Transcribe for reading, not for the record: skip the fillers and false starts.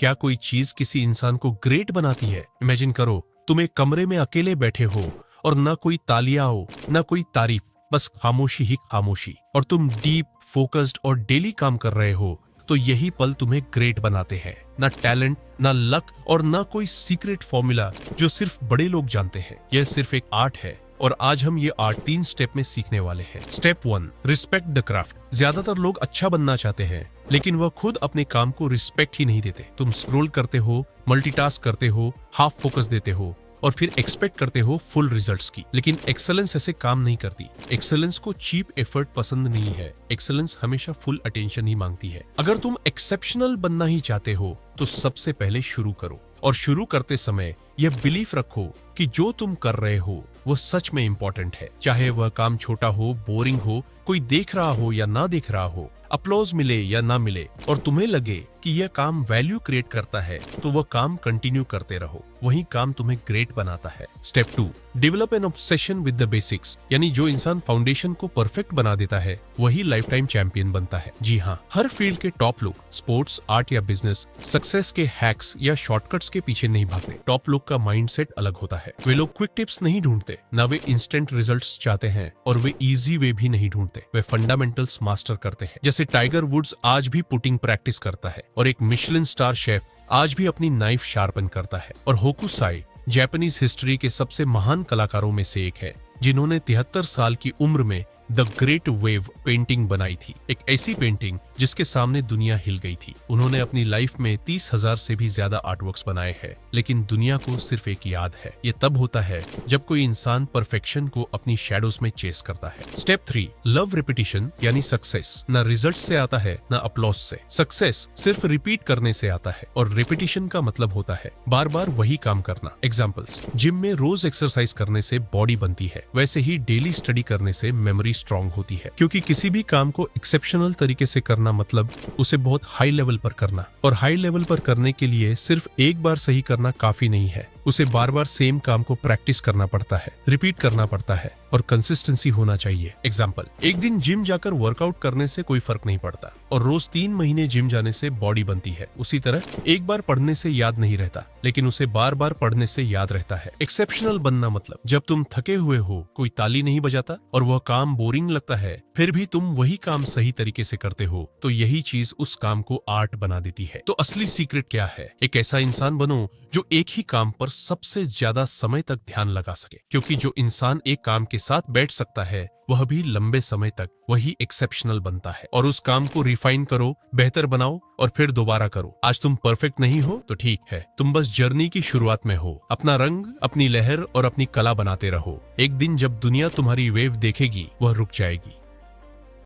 क्या कोई चीज किसी इंसान को ग्रेट बनाती है? इमेजिन करो, तुम एक कमरे में अकेले बैठे हो और ना कोई तालियां हो, ना कोई तारीफ, बस खामोशी ही खामोशी, और तुम डीप, फोकस्ड और डेली काम कर रहे हो। तो यही पल तुम्हें ग्रेट बनाते हैं। ना टैलेंट, ना लक और ना कोई सीक्रेट फॉर्मूला जो सिर्फ बड़े लोग जानते हैं। यह सिर्फ एक आर्ट है, और आज हम ये आर्ट 3 स्टेप में सीखने वाले हैं। Step 1, respect the craft. ज्यादातर लोग अच्छा बनना चाहते हैं, लेकिन वह खुद अपने काम को रिस्पेक्ट ही नहीं देते। तुम स्क्रॉल करते हो, मल्टीटास्क करते हो, हाफ फोकस देते हो और फिर एक्सपेक्ट करते हो फुल रिजल्ट्स की। लेकिन एक्सेलेंस ऐसे काम नहीं करती। एक्सेलेंस को चीप एफर्ट पसंद नहीं है। एक्सेलेंस हमेशा फुल अटेंशन ही मांगती है। अगर तुम एक्सेप्शनल बनना ही चाहते हो तो सबसे पहले शुरू करो, और शुरू करते समय यह बिलीफ रखो कि जो तुम कर रहे हो वो सच में इंपॉर्टेंट है। चाहे वह काम छोटा हो, बोरिंग हो, कोई देख रहा हो या ना देख रहा हो, अपलॉज मिले या ना मिले, और तुम्हें लगे कि यह काम वैल्यू क्रिएट करता है, तो वह काम कंटिन्यू करते रहो। वही काम तुम्हें ग्रेट बनाता है। Step 2, develop an obsession with the basics. यानी जो इंसान फाउंडेशन को परफेक्ट बना देता है वही लाइफ टाइम चैंपियन बनता है। जी हाँ, हर फील्ड के टॉप लोग स्पोर्ट्स, आर्ट या बिजनेस सक्सेस के हैक्स या शॉर्टकट्स के पीछे नहीं भागते। टॉप लोग का माइंडसेट अलग होता है। वे लोग क्विक टिप्स नहीं ढूंढते, ना वे इंस्टेंट रिजल्ट्स चाहते हैं, और वे इजी वे भी नहीं ढूंढते। वे फंडामेंटल्स मास्टर करते हैं। जैसे टाइगर वुड्स आज भी पुटिंग प्रैक्टिस करता है, और एक मिशेलिन स्टार शेफ आज भी अपनी नाइफ शार्पन करता है, और होकुसाई जापानीज हिस्ट्री के सबसे महान कलाकारों में से एक है, जिन्होंने 73 साल की उम्र में द ग्रेट वेव पेंटिंग बनाई थी। एक ऐसी पेंटिंग जिसके सामने दुनिया हिल गई थी। उन्होंने अपनी लाइफ में 30,000 से भी ज्यादा आर्टवर्क्स बनाए हैं, लेकिन दुनिया को सिर्फ एक याद है। ये तब होता है जब कोई इंसान परफेक्शन को अपनी शैडोज में चेस करता है। Step 3, love repetition. यानी सक्सेस ना रिजल्ट से आता है, ना अपलॉज से। सक्सेस सिर्फ रिपीट करने से आता है, और रिपीटिशन का मतलब होता है बार बार वही काम करना। एग्जाम्पल्स, जिम में रोज एक्सरसाइज करने से बॉडी बनती है, वैसे ही डेली स्टडी करने से मेमोरी स्ट्रांग होती है। क्योंकि किसी भी काम को एक्सेप्शनल तरीके से करना मतलब उसे बहुत हाई लेवल पर करना, और हाई लेवल पर करने के लिए सिर्फ एक बार सही करना काफी नहीं है। उसे बार बार सेम काम को प्रैक्टिस करना पड़ता है, रिपीट करना पड़ता है, और कंसिस्टेंसी होना चाहिए। एग्जाम्पल, एक दिन जिम जाकर वर्कआउट करने से कोई फर्क नहीं पड़ता, और रोज 3 महीने जिम जाने से बॉडी बनती है। उसी तरह एक बार पढ़ने से याद नहीं रहता, लेकिन उसे बार बार पढ़ने से याद रहता है। एक्सेप्शनल बनना मतलब जब तुम थके हुए हो, कोई ताली नहीं बजाता और वह काम बोरिंग लगता है, फिर भी तुम वही काम सही तरीके से करते हो, तो यही चीज उस काम को आर्ट बना देती है। तो असली सीक्रेट क्या है? एक ऐसा इंसान बनो जो एक ही काम पर सबसे ज्यादा समय तक ध्यान लगा सके, क्योंकि जो इंसान एक काम के साथ बैठ सकता है वह भी लंबे समय तक, वही एक्सेप्शनल बनता है। और उस काम को रिफाइन करो, बेहतर बनाओ, और फिर दोबारा करो। आज तुम परफेक्ट नहीं हो तो ठीक है, तुम बस जर्नी की शुरुआत में हो। अपना रंग, अपनी लहर और अपनी कला बनाते रहो। एक दिन जब दुनिया तुम्हारी वेव देखेगी, वह रुक जाएगी।